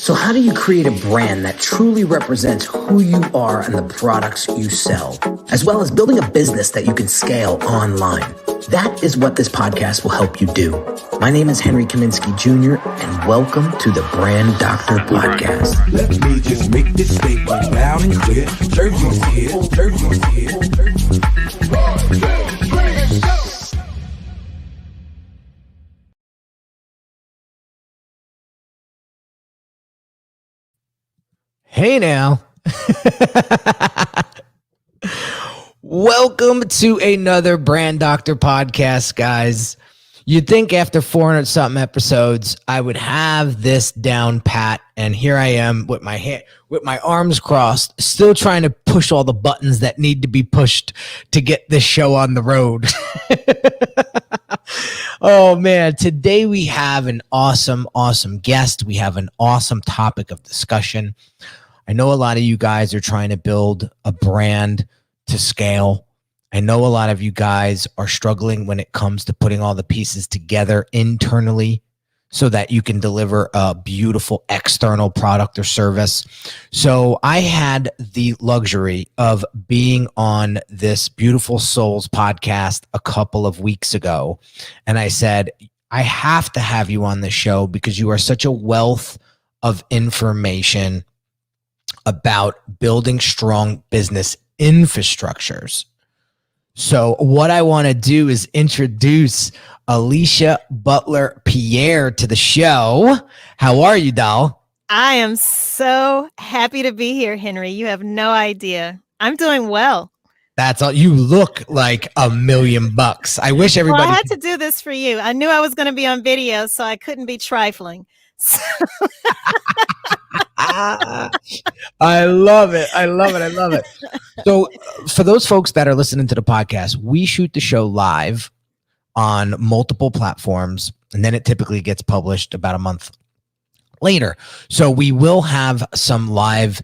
So how do you create a brand that truly represents who you are and the products you sell, as well as building a business that you can scale online? That is what this podcast will help you do. My name is Henry Kaminski Jr., and welcome to the Brand Doctor Podcast. Let me just make this statement loud and clear. Jersey's here, Jersey's here. Hey now. Welcome to another Brand Doctor podcast, guys. You'd think after 400 something episodes, I would have this down pat, and here I am with my arms crossed, still trying to push all the buttons that need to be pushed to get this show on the road. Oh man, today we have an awesome guest. We have an awesome topic of discussion. I know a lot of you guys are trying to build a brand to scale. I know a lot of you guys are struggling when it comes to putting all the pieces together internally so that you can deliver a beautiful external product or service. So I had the luxury of being on this Beautiful Souls podcast a couple of weeks ago. And I said, I have to have you on the show because you are such a wealth of information about building strong business infrastructures. So what I want to do is introduce Alicia Butler-Pierre to the show. How are you, doll? I am so happy to be here, Henry. You have no idea. I'm doing well. That's all. You look like $1,000,000. I wish everybody. Well, I had to do this for you. I knew I was going to be on video, so I couldn't be trifling. I love it. So for those folks that are listening to the podcast, we shoot the show live on multiple platforms, and then it typically gets published about a month later. So we will have some live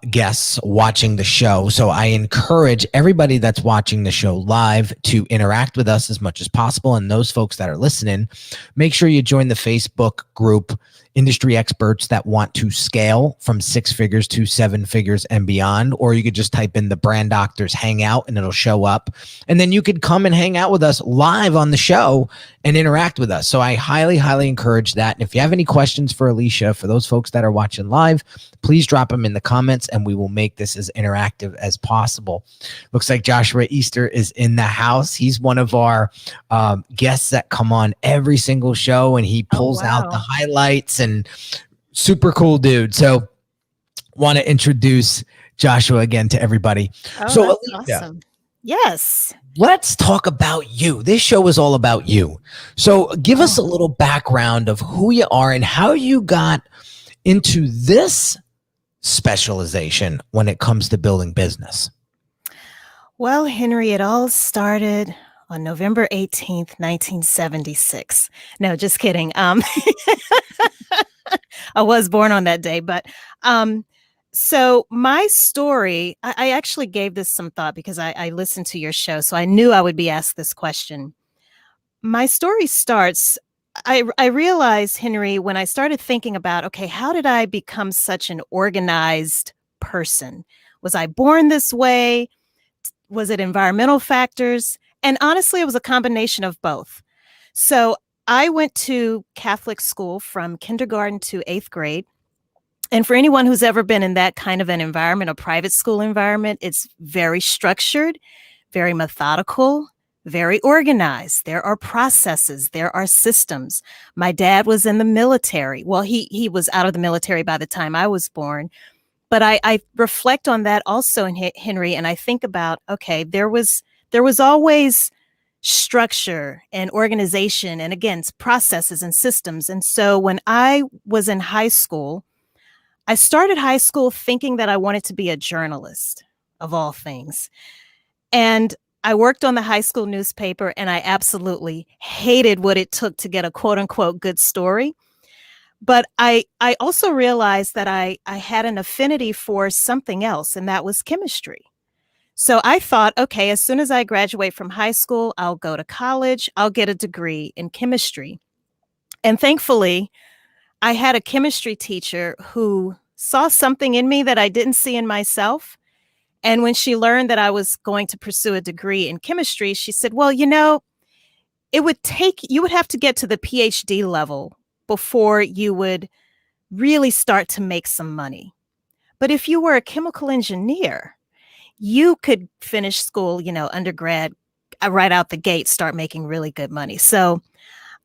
guests watching the show. So I encourage everybody that's watching the show live to interact with us as much as possible. And those folks that are listening, make sure you join the Facebook group, Industry Experts That Want to Scale from 6 figures to 7 figures and beyond. Or you could just type in the Brand Doctors Hangout and it'll show up. And then you could come and hang out with us live on the show and interact with us. So I highly encourage that. And if you have any questions for Alicia, for those folks that are watching live, please drop them in the comments and we will make this as interactive as possible. Looks like Joshua Easter is in the house. He's one of our guests that come on every single show and he pulls out the highlights and super cool dude. So want to introduce Joshua again to everybody. So Alicia, awesome. Yes. Let's talk about you. This show is all about you. So give us a little background of who you are and how you got into this specialization when it comes to building business. Well, Henry, it all started on November 18th, 1976. No, just kidding. I was born on that day, but so my story, I actually gave this some thought because I listened to your show, so I knew I would be asked this question. My story starts, I realized, Henry, when I started thinking about, okay, how did I become such an organized person? Was I born this way? Was it environmental factors? And honestly, it was a combination of both. So I went to Catholic school from kindergarten to 8th grade. And for anyone who's ever been in that kind of an environment, a private school environment, it's very structured, very methodical, very organized. There are processes, there are systems. My dad was in the military. Well, he was out of the military by the time I was born. But I reflect on that also, in Henry, and I think about, okay, there was always structure and organization and, again, processes and systems. And so when I was in high school, I started high school thinking that I wanted to be a journalist, of all things. And I worked on the high school newspaper, and I absolutely hated what it took to get a quote unquote good story. But I also realized that I had an affinity for something else, and that was chemistry. So I thought, okay, as soon as I graduate from high school, I'll go to college, I'll get a degree in chemistry. And thankfully, I had a chemistry teacher who saw something in me that I didn't see in myself. And when she learned that I was going to pursue a degree in chemistry, she said, well, you would have to get to the PhD level before you would really start to make some money. But if you were a chemical engineer, you could finish school, undergrad, right out the gate, start making really good money. So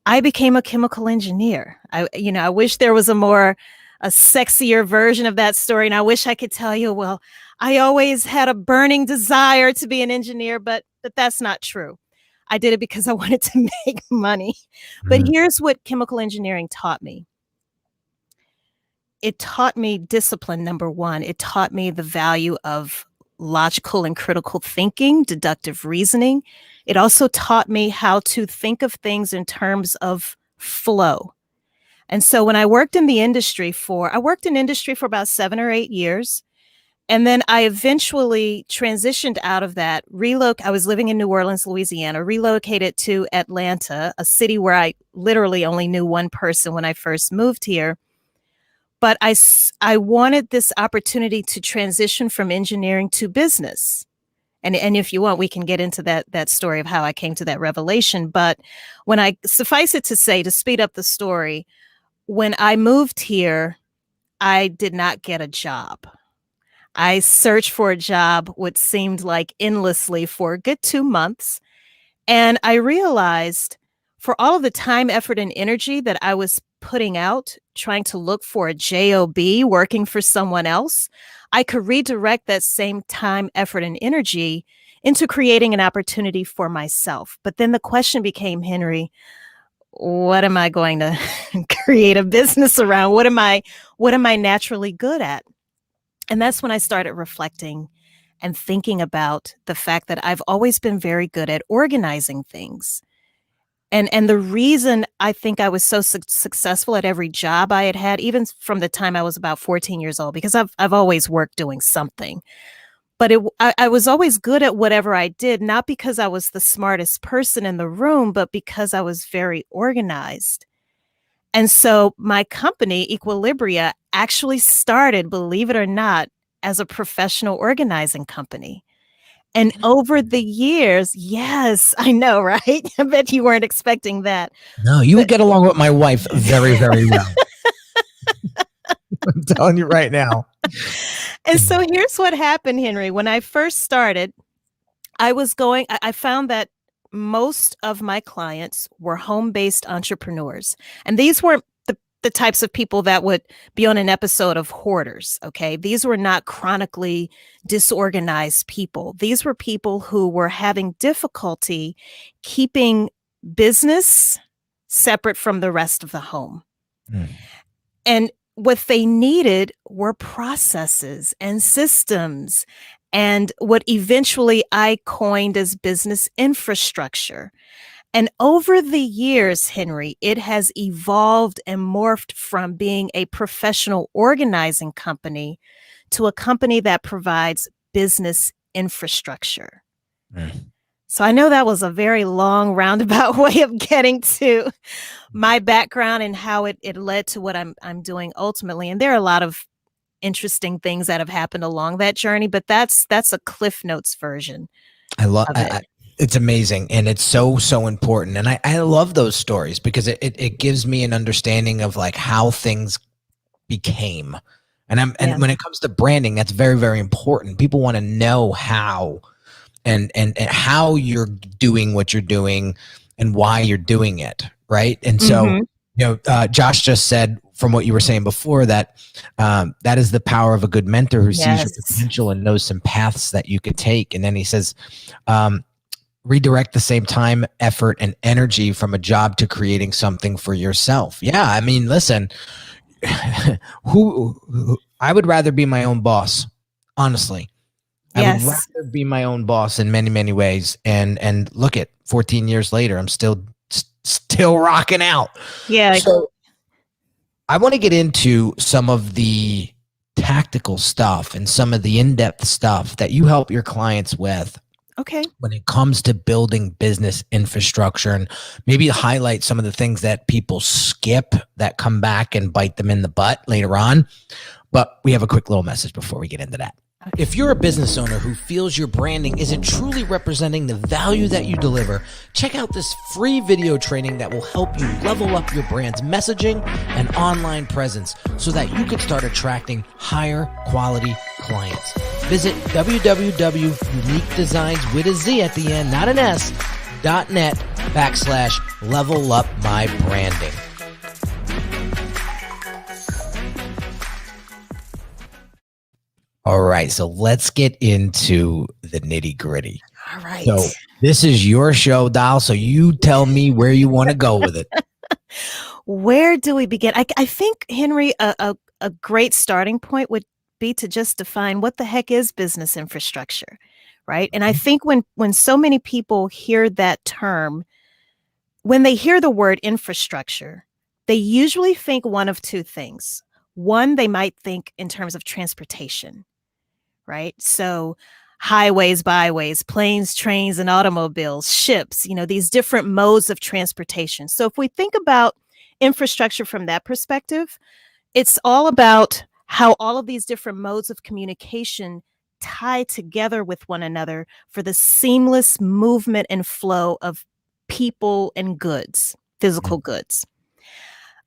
I became a chemical engineer. I wish there was a sexier version of that story. And I wish I could tell you, well, I always had a burning desire to be an engineer, but that's not true. I did it because I wanted to make money. But here's what chemical engineering taught me. It taught me discipline, number one. It taught me the value of logical and critical thinking, deductive reasoning. It also taught me how to think of things in terms of flow. And so when I worked in industry for about 7 or 8 years. And then I eventually transitioned out of that, I was living in New Orleans, Louisiana, relocated to Atlanta, a city where I literally only knew one person when I first moved here. But I wanted this opportunity to transition from engineering to business. And if you want, we can get into that story of how I came to that revelation. But suffice it to say, to speed up the story, when I moved here, I did not get a job. I searched for a job, what seemed like endlessly, for a good 2 months. And I realized for all of the time, effort, and energy that I was putting out, trying to look for a job, working for someone else, I could redirect that same time, effort, and energy into creating an opportunity for myself. But then the question became, Henry, what am I going to create a business around? What am I naturally good at? And that's when I started reflecting and thinking about the fact that I've always been very good at organizing things. And the reason I think I was so successful at every job I had, even from the time I was about 14 years old, because I've always worked doing something. But I was always good at whatever I did, not because I was the smartest person in the room, but because I was very organized. And so my company, Equilibria, actually started, believe it or not, as a professional organizing company. And over the years, yes, I know, right? I bet you weren't expecting that. No, you would get along with my wife very, very well. I'm telling you right now. And so here's what happened, Henry. When I first started, I found that most of my clients were home-based entrepreneurs. And these weren't the types of people that would be on an episode of Hoarders, okay? These were not chronically disorganized people. These were people who were having difficulty keeping business separate from the rest of the home. And what they needed were processes and systems and what eventually I coined as business infrastructure. And over the years, Henry, it has evolved and morphed from being a professional organizing company to a company that provides business infrastructure. So I know that was a very long roundabout way of getting to my background and how it led to what I'm doing ultimately. And there are a lot of interesting things that have happened along that journey, but that's a Cliff Notes version. I love it. It's amazing. And it's so important. And I love those stories because it gives me an understanding of like how things became. And when it comes to branding, that's very, very important. People want to know how and how you're doing what you're doing and why you're doing it. Right. And so, Josh just said from what you were saying before that that is the power of a good mentor who sees your potential and knows some paths that you could take. And then he says, redirect the same time, effort, and energy from a job to creating something for yourself. Yeah. I mean, listen, I would rather be my own boss, honestly. I would rather be my own boss in many, many ways. And look at 14 years later, I'm still rocking out. Yeah. So I want to get into some of the tactical stuff and some of the in-depth stuff that you help your clients with Okay. when it comes to building business infrastructure, and maybe highlight some of the things that people skip that come back and bite them in the butt later on. But we have a quick little message before we get into that. If you're a business owner who feels your branding isn't truly representing the value that you deliver, check out this free video training that will help you level up your brand's messaging and online presence so that you can start attracting higher quality clients. Visit www.uniquedesignz with a Z at the end, not an S, .net/level up my branding. All right, so let's get into the nitty gritty. All right. So this is your show, Doll. So you tell me where you want to go with it. Where do we begin? I think, Henry, a great starting point would be to just define what the heck is business infrastructure, right? And I think when so many people hear that term, when they hear the word infrastructure, they usually think one of two things. One, they might think in terms of transportation, right? So highways, byways, planes, trains, and automobiles, ships, these different modes of transportation. So if we think about infrastructure from that perspective, it's all about how all of these different modes of communication tie together with one another for the seamless movement and flow of people and goods, physical goods.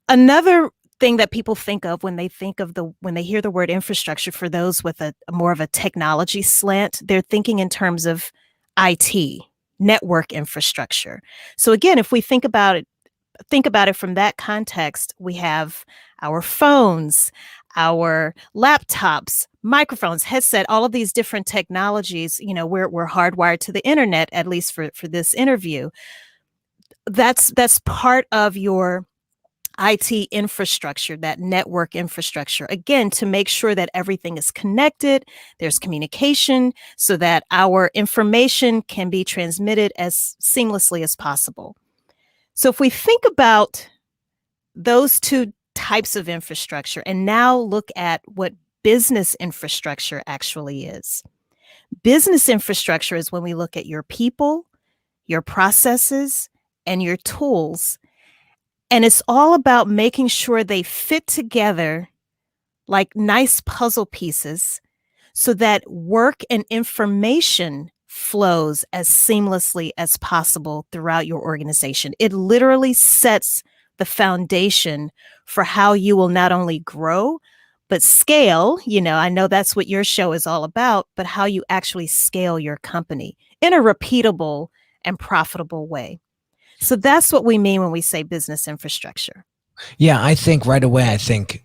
Another thing that people think of when they hear the word infrastructure, for those with a more of a technology slant, they're thinking in terms of IT, network infrastructure. So again, if we think about it from that context, we have our phones, our laptops, microphones, headset, all of these different technologies. We're hardwired to the internet, at least for this interview. That's part of your IT infrastructure, that network infrastructure, again, to make sure that everything is connected, there's communication, so that our information can be transmitted as seamlessly as possible. So if we think about those two types of infrastructure and now look at what business infrastructure actually is. Business infrastructure is when we look at your people, your processes, and your tools. And it's all about making sure they fit together like nice puzzle pieces so that work and information flows as seamlessly as possible throughout your organization. It literally sets the foundation for how you will not only grow, but scale. I know that's what your show is all about, but how you actually scale your company in a repeatable and profitable way. So that's what we mean when we say business infrastructure. Yeah, I think right away, I think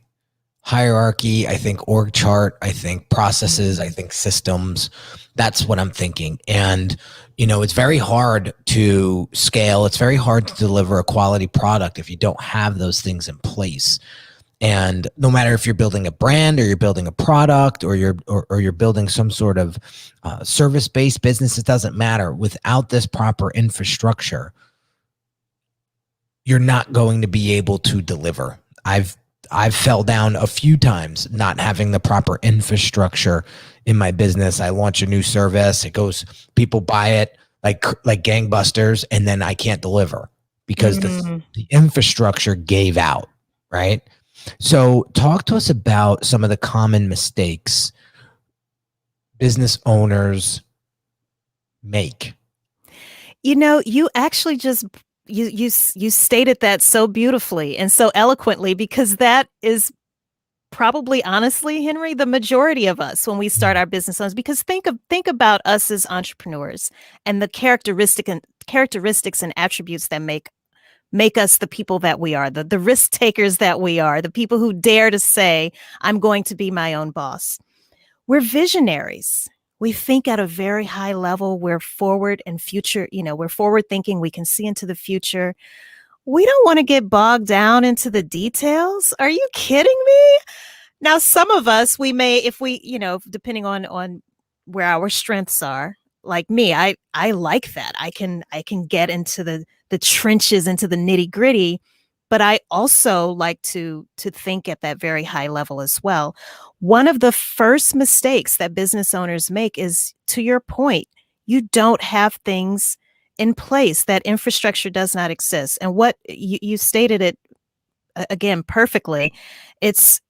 hierarchy, I think org chart, I think processes, I think systems. That's what I'm thinking. And, it's very hard to scale. It's very hard to deliver a quality product if you don't have those things in place. And no matter if you're building a brand or you're building a product or you're building some sort of service-based business, it doesn't matter. Without this proper infrastructure, you're not going to be able to deliver. I've fell down a few times not having the proper infrastructure in my business. I launch a new service, people buy it like gangbusters, and then I can't deliver because the infrastructure gave out, right? So talk to us about some of the common mistakes business owners make. You actually just you stated that so beautifully and so eloquently, because that is probably, honestly, Henry, the majority of us when we start our business owners. Because think about us as entrepreneurs and the characteristics and attributes that make us the people that we are, the risk takers that we are, the people who dare to say, I'm going to be my own boss. We're visionaries. We think at a very high level. We're forward and future, we're forward thinking. We can see into the future. We don't want to get bogged down into the details. Are you kidding me? Now, some of us, we may, if we, depending on where our strengths are, like me, I like that. I can get into the trenches, into the nitty gritty, but I also like to think at that very high level as well. One of the first mistakes that business owners make is, to your point, You don't have things in place. That infrastructure does not exist. And what you stated it again perfectly. It's,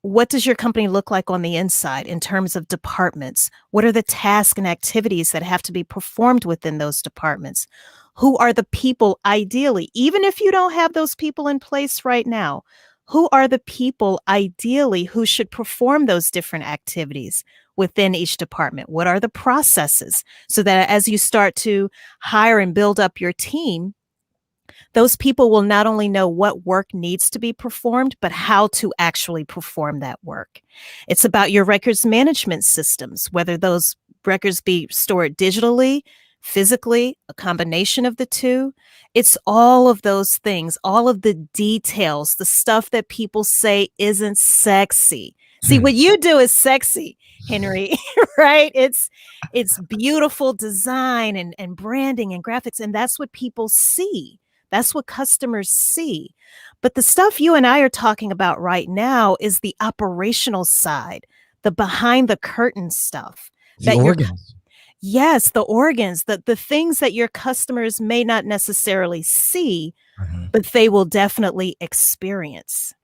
what does your company look like on the inside in terms of departments? What are the tasks and activities that have to be performed within those departments? Who are the people, ideally, even if you don't have those people in place right now, who are the people ideally who should perform those different activities within each department? What are the processes, so that as you start to hire and build up your team, those people will not only know what work needs to be performed, but how to actually perform that work. It's about your records management systems, whether those records be stored digitally, physically, a combination of the two. It's all of those things, all of the details, the stuff that people say isn't sexy. See, what you do is sexy, Henry, right? It's beautiful design and branding and graphics, and that's what people see. That's what customers see. But the stuff you and I are talking about right now is the operational side, the behind the curtain stuff. The organs. Yes, the organs, the things that your customers may not necessarily see, but they will definitely experience.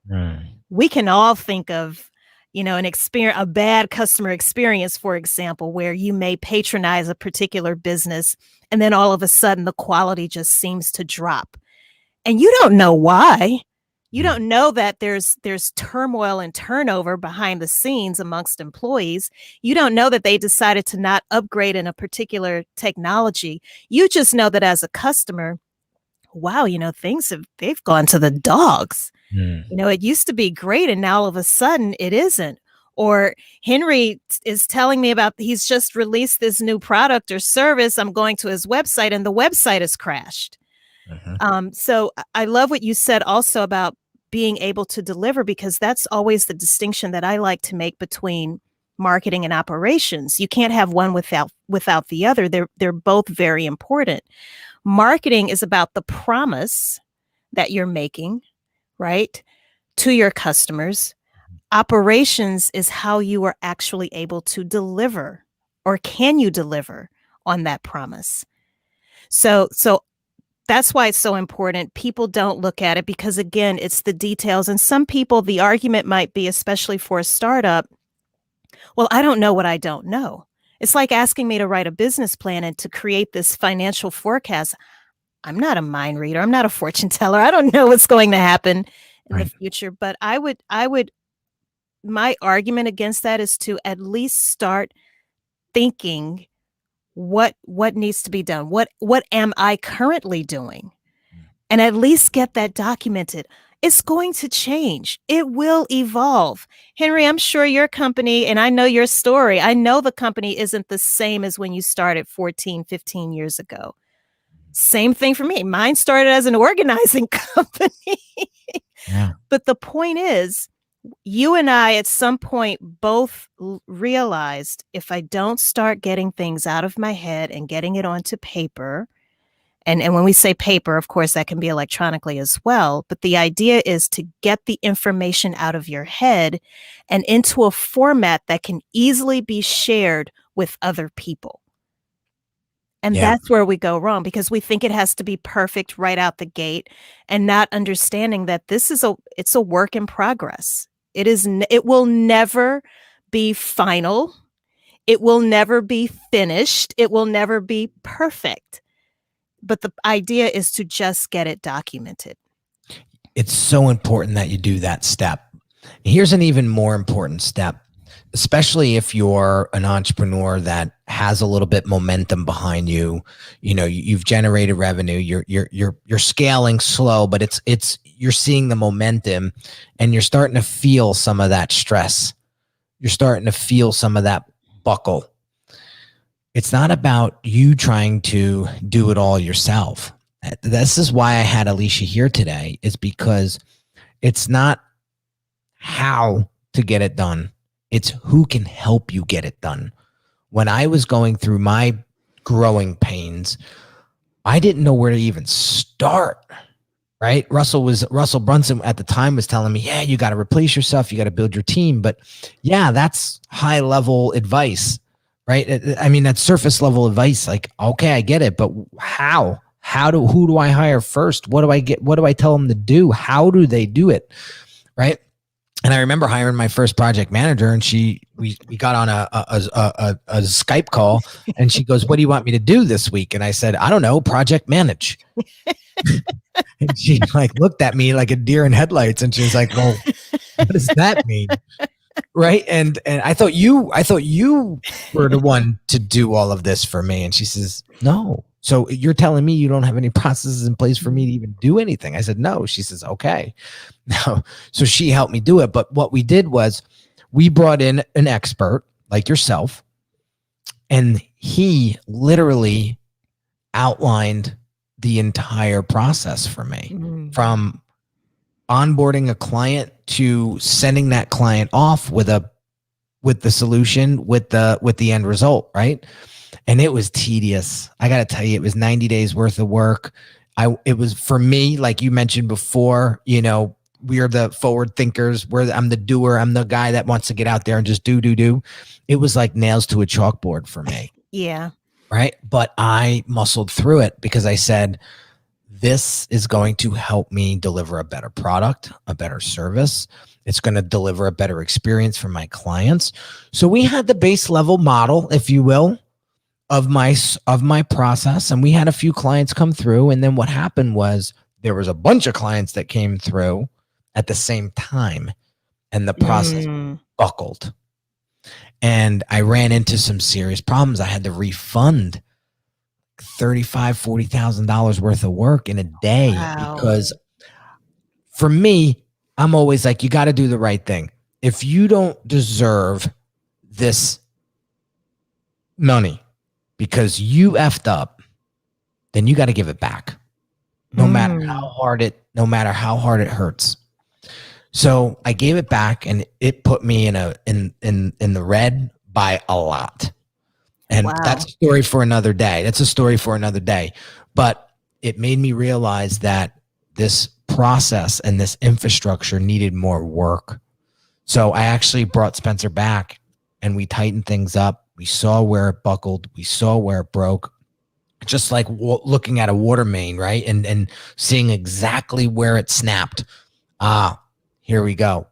We can all think of, a bad customer experience, for example, where you may patronize a particular business and then all of a sudden the quality just seems to drop. And you don't know why. You don't know that there's turmoil and turnover behind the scenes amongst employees. You don't know that they decided to not upgrade in a particular technology. You just know that as a customer, wow, they've gone to the dogs. It used to be great and now all of a sudden it isn't. Or Henry is telling me about, he's just released this new product or service. I'm going to his website and the website has crashed. So I love what you said also about being able to deliver, because that's always the distinction that I like to make between marketing and operations. You can't have one without the other. They're both very important. Marketing is about the promise that you're making, right, to your customers. Operations is how you are actually able to deliver, or can you deliver on that promise? So that's why it's so important. People don't look at it because, again, it's the details. And some people, the argument might be, especially for a startup, well, I don't know what I don't know. It's like asking me to write a business plan and to create this financial forecast. I'm not a mind reader. I'm not a fortune teller. I don't know what's going to happen in the future. But my argument against that is to at least start thinking, what needs to be done? What am I currently doing? And at least get that documented. It's going to change. It will evolve. Henry, I'm sure your company, and I know your story, I know the company isn't the same as when you started 14, 15 years ago. Same thing for me. Mine started as an organizing company. But the point is, you and I at some point both realized, if I don't start getting things out of my head and getting it onto paper, and when we say paper, of course, that can be electronically as well. But the idea is to get the information out of your head and into a format that can easily be shared with other people. And that's where we go wrong, because we think it has to be perfect right out the gate, and not understanding that it's a work in progress. It will never be final. It will never be finished. It will never be perfect. But the idea is to just get it documented. It's so important that you do that step. Here's an even more important step, especially if you're an entrepreneur that has a little bit momentum behind you. You've generated revenue. You're scaling slow, but you're seeing the momentum, and you're starting to feel some of that stress. You're starting to feel some of that buckle. It's not about you trying to do it all yourself. This is why I had Alicia here today, is because it's not how to get it done. It's who can help you get it done. When I was going through my growing pains, I didn't know where to even start, right? Russell Brunson at the time was telling me, yeah, you got to replace yourself. You got to build your team. But yeah, that's high level advice. right? I mean, that's surface level advice. Like, okay, I get it, but who do I hire first? What do I tell them to do? How do they do it? Right. And I remember hiring my first project manager, and we got on a Skype call, and she goes, "What do you want me to do this week?" And I said, "I don't know, project manage." And she like looked at me like a deer in headlights, and she was like, "Well, what does that mean?" Right. And I thought you were the one to do all of this for me. And she says, "No. So you're telling me you don't have any processes in place for me to even do anything?" I said, "No." She says, "Okay." No. So she helped me do it. But what we did was we brought in an expert like yourself, and he literally outlined the entire process for me, from onboarding a client to sending that client off with the solution, with the end result. Right. And it was tedious. I got to tell you, it was 90 days worth of work. It was, for me, like you mentioned before, we are the forward thinkers. I'm the doer. I'm the guy that wants to get out there and just do. It was like nails to a chalkboard for me. Yeah. Right. But I muscled through it because I said, this is going to help me deliver a better product, a better service. It's going to deliver a better experience for my clients. So we had the base level model, if you will, of my process. And we had a few clients come through. And then what happened was there was a bunch of clients that came through at the same time, and the process buckled. And I ran into some serious problems. I had to refund $35,000, $40,000 worth of work in a day. Wow. Because for me, I'm always like, you got to do the right thing. If you don't deserve this money because you effed up, then you got to give it back. No matter how hard it hurts. So I gave it back, and it put me in the red by a lot. And that's a story for another day. But it made me realize that this process and this infrastructure needed more work. So I actually brought Spencer back, and we tightened things up. We saw where it buckled. We saw where it broke. Just like looking at a water main, right? And seeing exactly where it snapped. Here we go.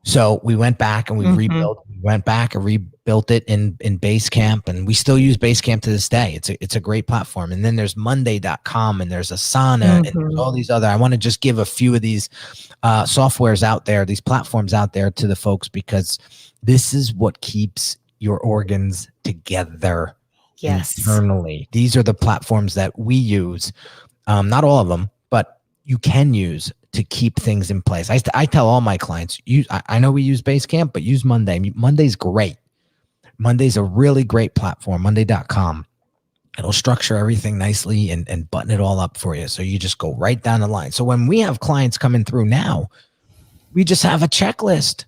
So we went back and we rebuilt. We went back and rebuilt it in Basecamp, and we still use Basecamp to this day. It's a great platform. And then there's Monday.com, and there's Asana, and there's all these other. I want to just give a few of these softwares out there, these platforms out there to the folks, because this is what keeps your organs together. Yes. Internally. These are the platforms that we use. Not all of them, but you can use to keep things in place. I tell all my clients, I know we use Basecamp, but use Monday. Monday's great. Monday's a really great platform, Monday.com. It'll structure everything nicely and button it all up for you. So you just go right down the line. So when we have clients coming through now, we just have a checklist,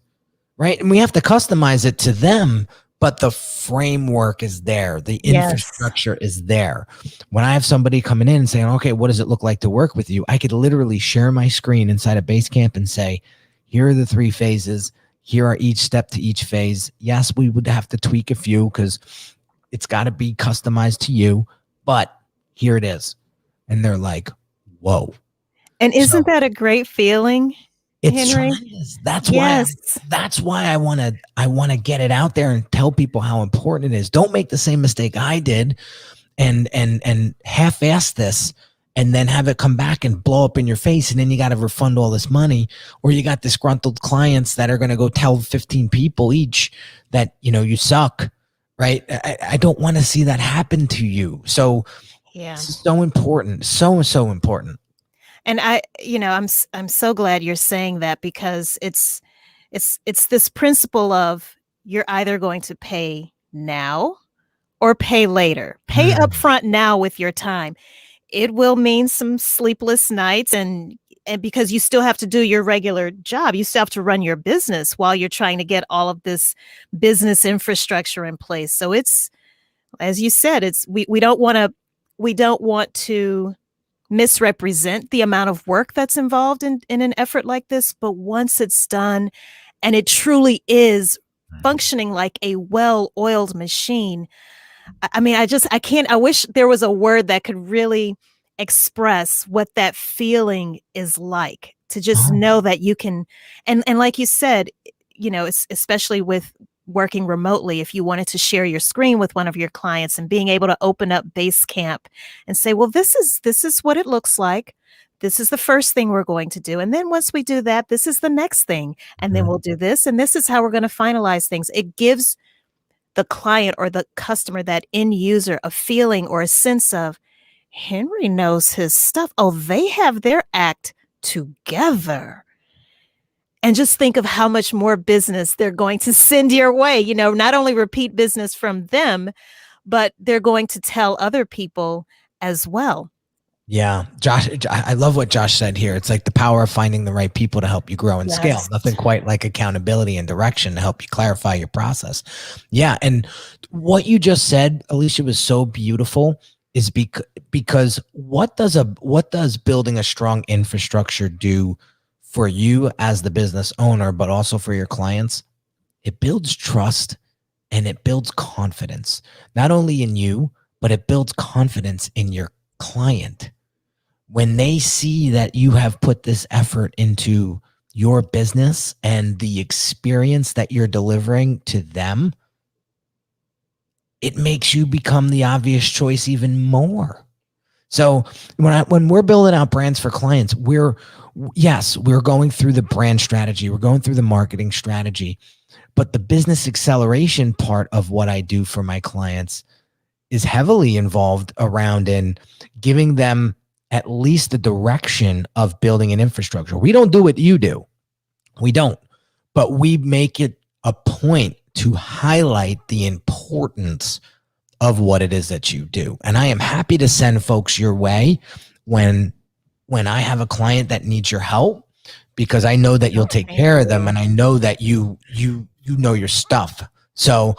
right? And we have to customize it to them, but the framework is there. The infrastructure is there. When I have somebody coming in and saying, okay, what does it look like to work with you? I could literally share my screen inside of Basecamp and say, here are the 3 phases. Here are each step to each phase. Yes, we would have to tweak a few because it's got to be customized to you, but here it is. And they're like, whoa. And isn't that a great feeling? It's tremendous. That's why I want to get it out there and tell people how important it is. Don't make the same mistake I did and half-ass this and then have it come back and blow up in your face, and then you got to refund all this money, or you got disgruntled clients that are going to go tell 15 people each that, you suck, right? I don't want to see that happen to you. So it's so important. So important. And I'm so glad you're saying that, because it's this principle of you're either going to pay now or pay later. Pay upfront now with your time. It will mean some sleepless nights, and because you still have to do your regular job, you still have to run your business while you're trying to get all of this business infrastructure in place. So it's, as you said, we don't want to misrepresent the amount of work that's involved in an effort like this. But once it's done and it truly is functioning like a well-oiled machine. I mean, I can't, I wish there was a word that could really express what that feeling is like, to just know that you can, and like you said, especially with working remotely, if you wanted to share your screen with one of your clients and being able to open up Basecamp and say, well, this is what it looks like. This is the first thing we're going to do. And then once we do that, this is the next thing. And then we'll do this. And this is how we're going to finalize things. It gives the client or the customer, that end user, a feeling or a sense of, Henry knows his stuff. Oh, they have their act together. And just think of how much more business they're going to send your way. Not only repeat business from them, but they're going to tell other people as well. Yeah. Josh, I love what Josh said here. It's like the power of finding the right people to help you grow and scale. Nothing quite like accountability and direction to help you clarify your process. Yeah. And what you just said, Alicia, was so beautiful, is because what does building a strong infrastructure do for you as the business owner, but also for your clients? It builds trust and it builds confidence, not only in you, but it builds confidence in your client. When they see that you have put this effort into your business and the experience that you're delivering to them, it makes you become the obvious choice even more. So when we're building out brands for clients, we're going through the brand strategy, we're going through the marketing strategy, but the business acceleration part of what I do for my clients is heavily involved around in giving them at least the direction of building an infrastructure. We don't do what you do. We don't, but we make it a point to highlight the importance of what it is that you do. And I am happy to send folks your way when I have a client that needs your help, because I know that you'll take care of them, and I know that you know your stuff. So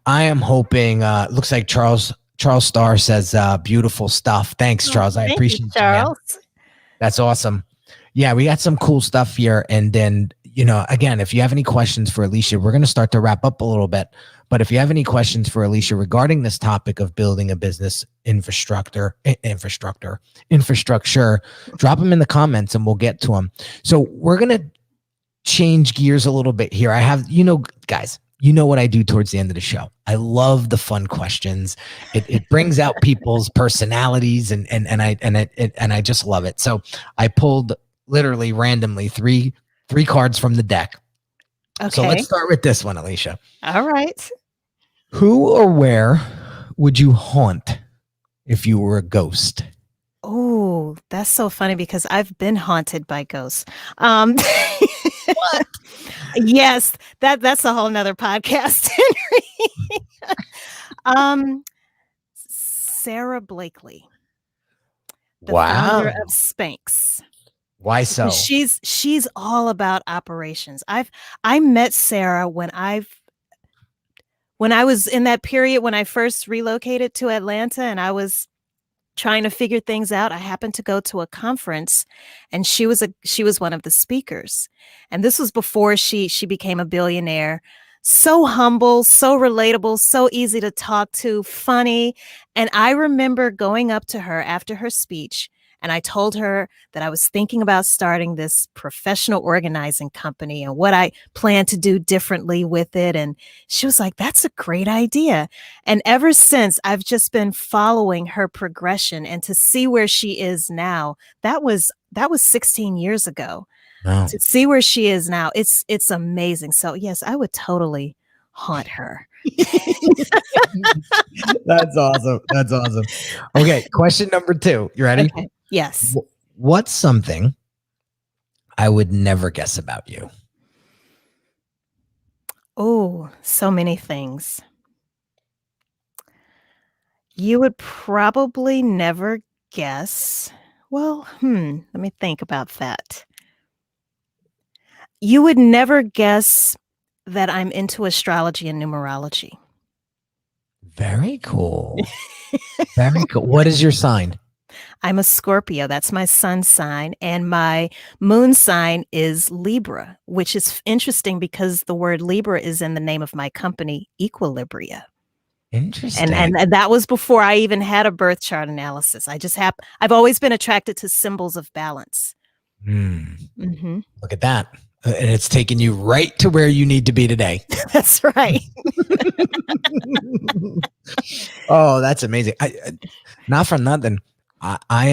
I am hoping, looks like Charles Starr says, beautiful stuff. Thanks, Charles. I appreciate you, Charles. That's awesome. Yeah, we got some cool stuff here. And then, again, if you have any questions for Alicia, we're going to start to wrap up a little bit. But if you have any questions for Alicia regarding this topic of building a business infrastructure, drop them in the comments and we'll get to them. So we're going to change gears a little bit here. I have, guys, what I do towards the end of the show. I love the fun questions. It brings out people's personalities and I just love it. So I pulled literally randomly three cards from the deck. Okay. So let's start with this one, Alicia. All right. Who or where would you haunt if you were a ghost? Oh, that's so funny because I've been haunted by ghosts. What? Yes, that's a whole nother podcast. Sarah Blakely, the founder of Spanx. Why so? She's all about operations. I met Sarah when I was in that period when I first relocated to Atlanta and I was trying to figure things out. I happened to go to a conference and she was one of the speakers. And this was before she became a billionaire. So humble, so relatable, so easy to talk to, funny. And I remember going up to her after her speech and I told her that I was thinking about starting this professional organizing company and what I plan to do differently with it. And she was like, that's a great idea. And ever since, I've just been following her progression, and to see where she is now, that was 16 years ago. Wow. To see where she is now, it's amazing. So yes, I would totally haunt her. That's awesome. That's awesome. Okay. Question number 2. You ready? Okay. Yes. What's something I would never guess about you? Oh, so many things. You would probably never guess. Well, let me think about that. You would never guess that I'm into astrology and numerology. Very cool. Very cool. What is your sign? I'm a Scorpio. That's my sun sign. And my moon sign is Libra, which is interesting because the word Libra is in the name of my company, Equilibria. Interesting. And that was before I even had a birth chart analysis. I've always been attracted to symbols of balance. Mm-hmm. Look at that. And it's taken you right to where you need to be today. That's right. Oh, that's amazing. Not for nothing. I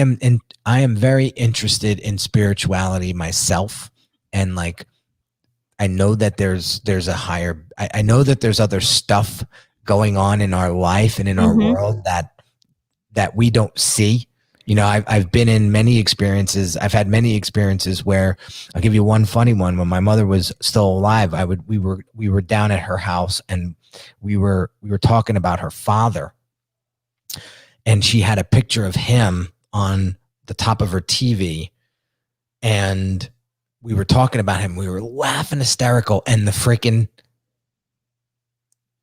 am very interested in spirituality myself. And like, I know that there's a higher, I know that there's other stuff going on in our life and in our world that we don't see. You know, I've been in many experiences. I've had many experiences where I'll give you one funny one. When my mother was still alive, we were down at her house and we were talking about her father, and she had a picture of him on the top of her TV, and we were talking about him. We were laughing hysterical, and the freaking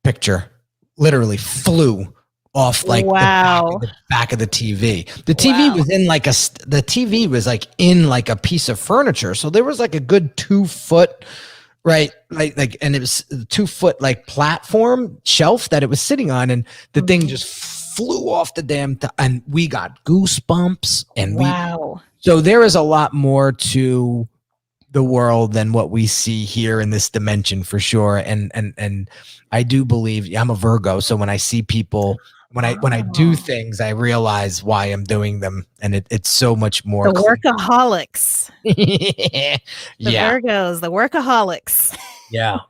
picture literally flew off like the back of the TV. The TV was in the TV was like in like a piece of furniture. So there was like a good 2 foot, right? Like, and it was a 2 foot like platform shelf that it was sitting on. And the thing just flew off the damn, and we got goosebumps. And so there is a lot more to the world than what we see here in this dimension for sure. And I do believe, I'm a Virgo. So when I see people, when I do things, I realize why I'm doing them, and it's so much more. The workaholics. The Virgos, the workaholics. Yeah.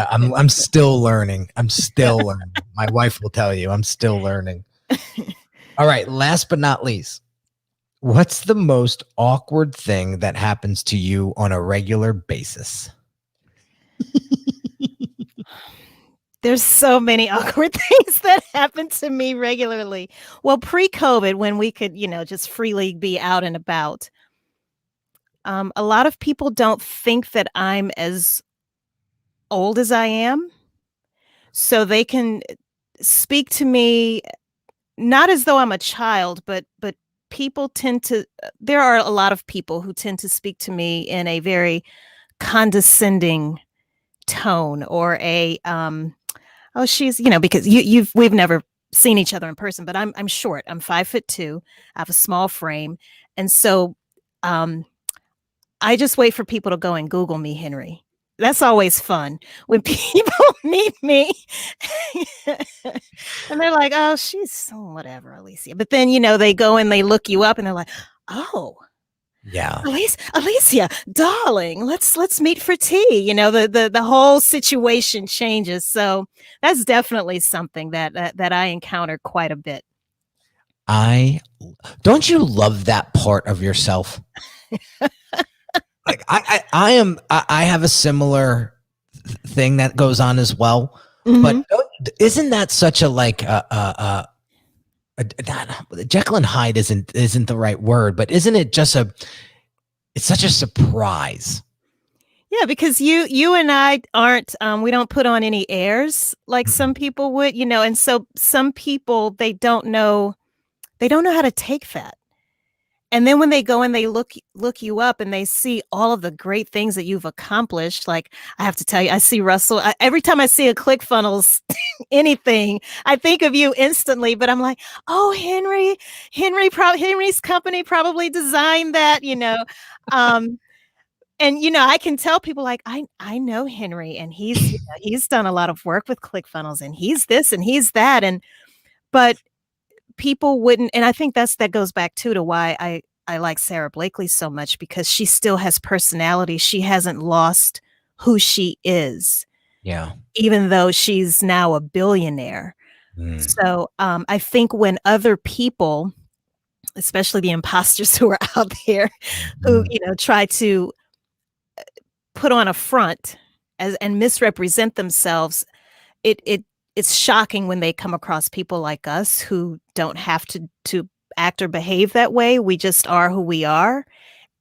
I'm still learning. My wife will tell you I'm still learning. All right. Last but not least, what's the most awkward thing that happens to you on a regular basis? There's so many awkward things that happen to me regularly. Well, pre-COVID, when we could, just freely be out and about, a lot of people don't think that I'm as old as I am. So they can speak to me not as though I'm a child, but people there are a lot of people who tend to speak to me in a very condescending tone, or a she's, because we've never seen each other in person, but I'm short. I'm 5'2". I have a small frame. And so I just wait for people to go and Google me, Henry. That's always fun when people meet me and they're like, oh, she's whatever, Alicia. But then, they go and they look you up and they're like, oh, yeah, Alicia, darling, let's meet for tea. The whole situation changes. So that's definitely something that I encounter quite a bit. Don't you love that part of yourself? Like I have a similar thing that goes on as well, but isn't that such a Jekyll and Hyde isn't the right word, but isn't it just it's such a surprise? Yeah, because you and I aren't, we don't put on any airs like some people would, and so some people, they don't know how to take that. And then when they go and they look you up and they see all of the great things that you've accomplished, like I have to tell you, I see Russell, every time I see a ClickFunnels anything, I think of you instantly, but I'm like, oh, Henry's company probably designed that, and, I can tell people like, I know Henry, and he's done a lot of work with ClickFunnels, and he's this and he's that. But people wouldn't, and I think that goes back to why I like Sarah Blakely so much, because she still has personality. She hasn't lost who she is. Yeah. Even though she's now a billionaire. So I think when other people, especially the imposters who are out there, who, try to put on a front and misrepresent themselves, it's shocking when they come across people like us who don't have to act or behave that way. We just are who we are.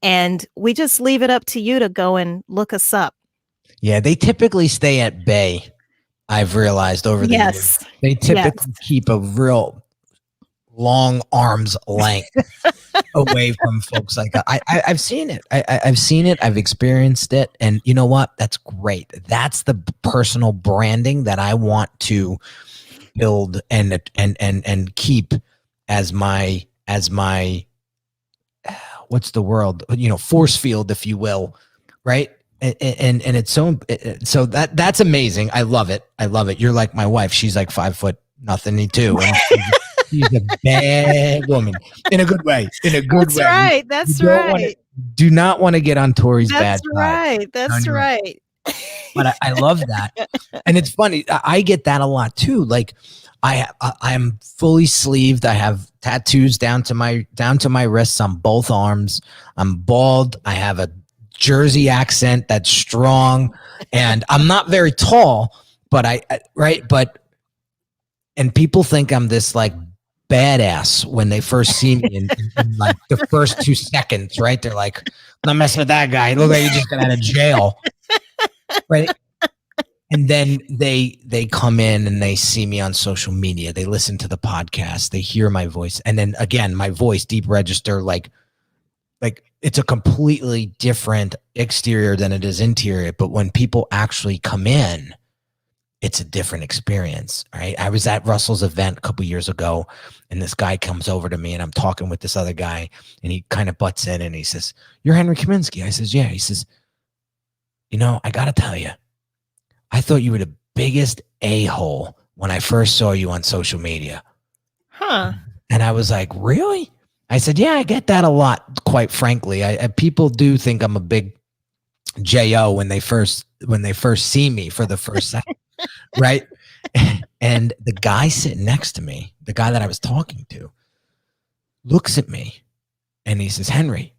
And we just leave it up to you to go and look us up. Yeah, they typically stay at bay. I've realized over the years. They typically keep a real long arm's length. away from folks like that. I've seen it. I've seen it. I've experienced it. And you know what? That's great. That's the personal branding that I want to build and keep as my what's the word? Force field, if you will. Right. And it's so that's amazing. I love it. You're like my wife. She's like 5 foot nothing too. And she's a bad woman in a good way. That's right. That's right. Do not want to get on Tori's bad side. That's right. But I love that. And it's funny. I get that a lot too. Like I'm fully sleeved. I have tattoos down to my wrists on both arms. I'm bald. I have a Jersey accent that's strong, and I'm not very tall, but and people think I'm this like badass when they first see me in like the first 2 seconds, right? They're like, I'm not messing with that guy. Look like he just got out of jail. Right. And then they come in and they see me on social media. They listen to the podcast. They hear my voice. And then again, my voice, deep register, like it's a completely different exterior than it is interior. But when people actually come in, it's a different experience, right? I was at Russell's event a couple years ago, and this guy comes over to me, and I'm talking with this other guy, and he kind of butts in, and he says, "You're Henry Kaminski." I says, "Yeah." He says, I got to tell you, I thought you were the biggest a-hole when I first saw you on social media. Huh. And I was like, really? I said, yeah, I get that a lot, quite frankly. People do think I'm a big J.O. when they first see me for the first time, right? And the guy sitting next to me, the guy that I was talking to, looks at me and he says, "Henry,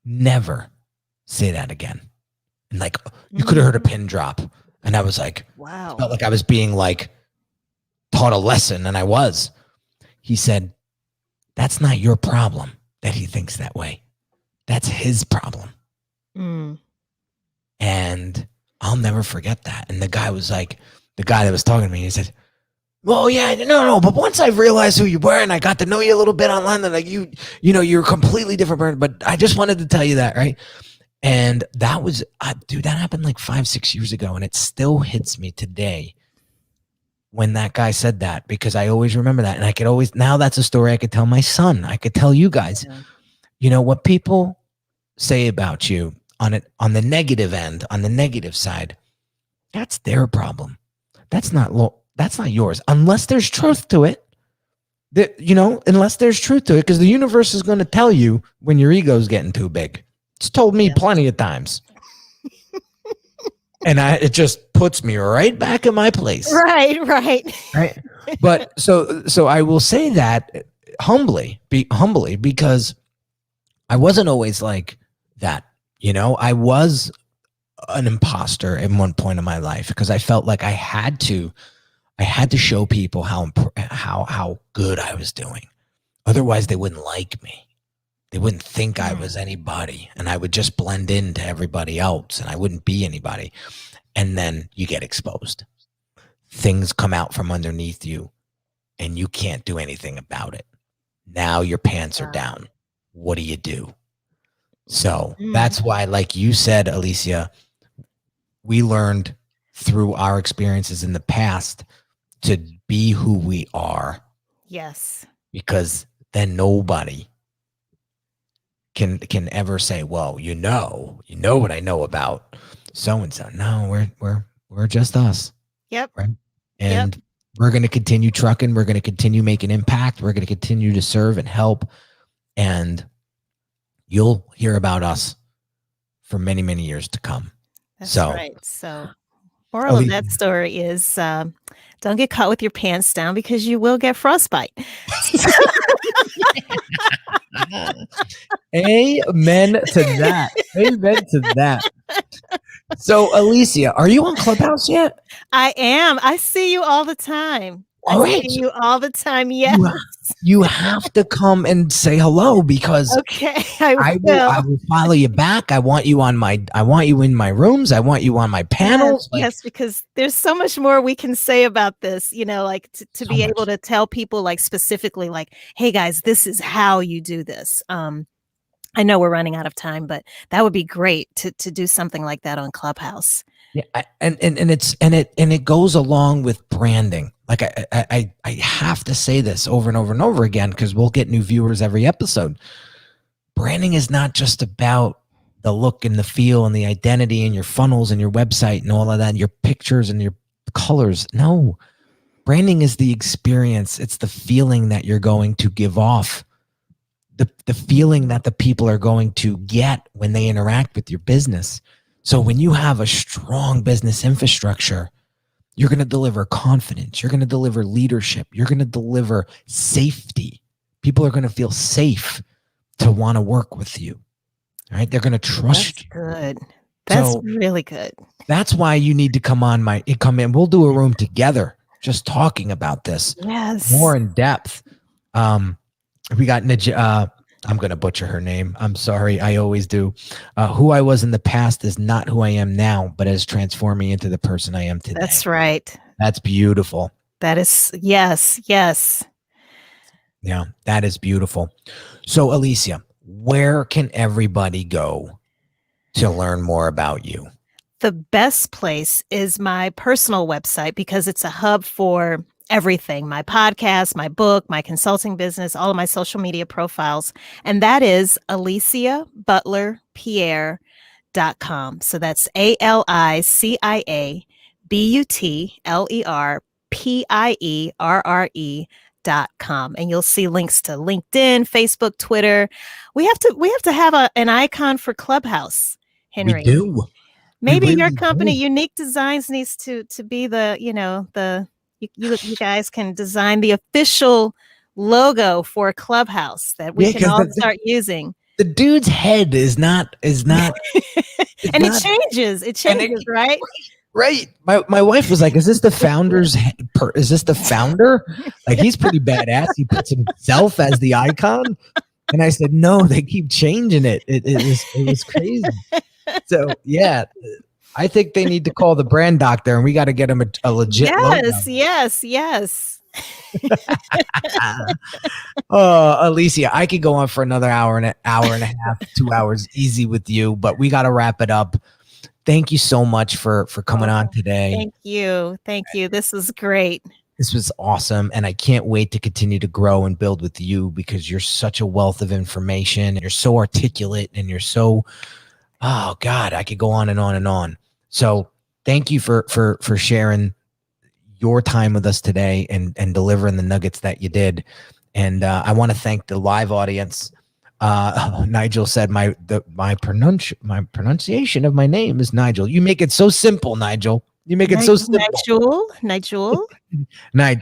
never say that again." And like, you could have heard a pin drop. And I was like, wow. Felt like I was being like taught a lesson, and I was. He said, "That's not your problem that he thinks that way. That's his problem." And I'll never forget that. And the guy that was talking to me, he said, "Well, yeah, no, but once I realized who you were and I got to know you a little bit online, then like you're a completely different person, but I just wanted to tell you that," right? And that was, that happened like 5-6 years ago, and it still hits me today when that guy said that, because I always remember that. And I could always, now that's a story I could tell my son. I could tell you guys, what people say about you on the negative end, on the negative side, that's their problem. That's not yours, unless there's truth to it. Unless there's truth to it, because the universe is going to tell you when your ego's getting too big. It's told me plenty of times. And it just puts me right back in my place. Right. But so I will say that humbly, because I wasn't always like that. I was an imposter at one point in my life, because I felt like I had to show people how good I was doing. Otherwise, they wouldn't like me. They wouldn't think I was anybody, and I would just blend into everybody else, and I wouldn't be anybody. And then you get exposed. Things come out from underneath you, and you can't do anything about it. Now your pants are down. What do you do? So that's why, like you said, Alicia, we learned through our experiences in the past to be who we are. Yes. Because then nobody can ever say, well, you know what I know about so-and-so. No, we're just us. Yep. Right. And we're going to continue trucking. We're going to continue making impact. We're going to continue to serve and help. And you'll hear about us for many, many years to come. That's right. So moral of that story is don't get caught with your pants down, because you will get frostbite. Amen to that. Amen to that. So, Alicia, are you on Clubhouse yet? I am. I see you all the time. I All right. see you all the time. Yes. You have to come and say hello because Okay. I I will follow you back. I want you in my rooms. I want you on my panels. Yes, because there's so much more we can say about this, like to be able to tell people like specifically like, hey guys, this is how you do this. I know we're running out of time, but that would be great to do something like that on Clubhouse. Yeah, it goes along with branding. Like I have to say this over and over and over again because we'll get new viewers every episode. Branding is not just about the look and the feel and the identity and your funnels and your website and all of that, and your pictures and your colors. No, branding is the experience. It's the feeling that you're going to give off. The feeling that the people are going to get when they interact with your business. So when you have a strong business infrastructure, you're going to deliver confidence. You're going to deliver leadership. You're going to deliver safety. People are going to feel safe to want to work with you. All right. They're going to trust you. Good. That's really good. That's why you need to come in. We'll do a room together just talking about this. Yes. More in depth. We got I'm going to butcher her name. I'm sorry. I always do. Who I was in the past is not who I am now, but has transformed me into the person I am today. That's right. That's beautiful. That is, yes. Yeah, that is beautiful. So Alicia, where can everybody go to learn more about you? The best place is my personal website because it's a hub for everything, my podcast, my book, my consulting business, all of my social media profiles. And that is Alicia Butler-Pierre.com. So that's ALICIA BUTLERPIERRE.com. And you'll see links to LinkedIn, Facebook, Twitter. We have to have an icon for Clubhouse, Henry. We do. Maybe your company, Unique Designz, needs to be the, you guys can design the official logo for Clubhouse that we can all start using. The dude's head is not. And it changes. It changes, right? Right. My wife was like, "Is this the founder's? Is this the founder? Like he's pretty badass. He puts himself as the icon." And I said, "No, they keep changing it. It was crazy." So yeah. I think they need to call the brand doctor and we got to get him a legit logo. Yes. Oh, Alicia, I could go on for another hour and a half, 2 hours easy with you, but we got to wrap it up. Thank you so much for coming on today. Thank you. This was great. This was awesome. And I can't wait to continue to grow and build with you because you're such a wealth of information and you're so articulate and you're so, oh God, I could go on and on and on. So thank you for sharing your time with us today and delivering the nuggets that you did. And I want to thank the live audience. Nigel said my pronunciation of my name is Nigel. You make it so simple, Nigel. You make it so simple. Nigel.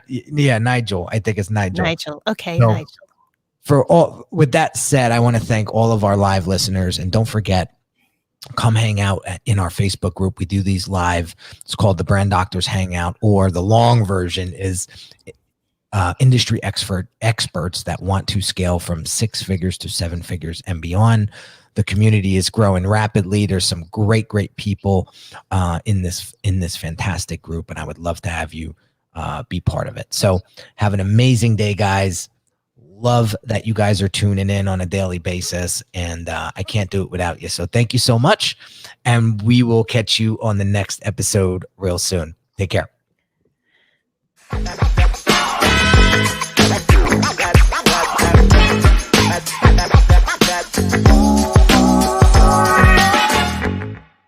Yeah, Nigel. I think it's Nigel. Nigel. Okay, so, Nigel. With that said, I want to thank all of our live listeners, and don't forget, come hang out in our Facebook group. We do these live. It's called the Brand Doctors Hangout, or the long version is industry experts that want to scale from 6 figures to 7 figures and beyond. The community is growing rapidly. There's some great people in this fantastic group, and I would love to have you be part of it. So have an amazing day, guys. Love that you guys are tuning in on a daily basis, and I can't do it without you. So thank you so much, and we will catch you on the next episode real soon. Take care.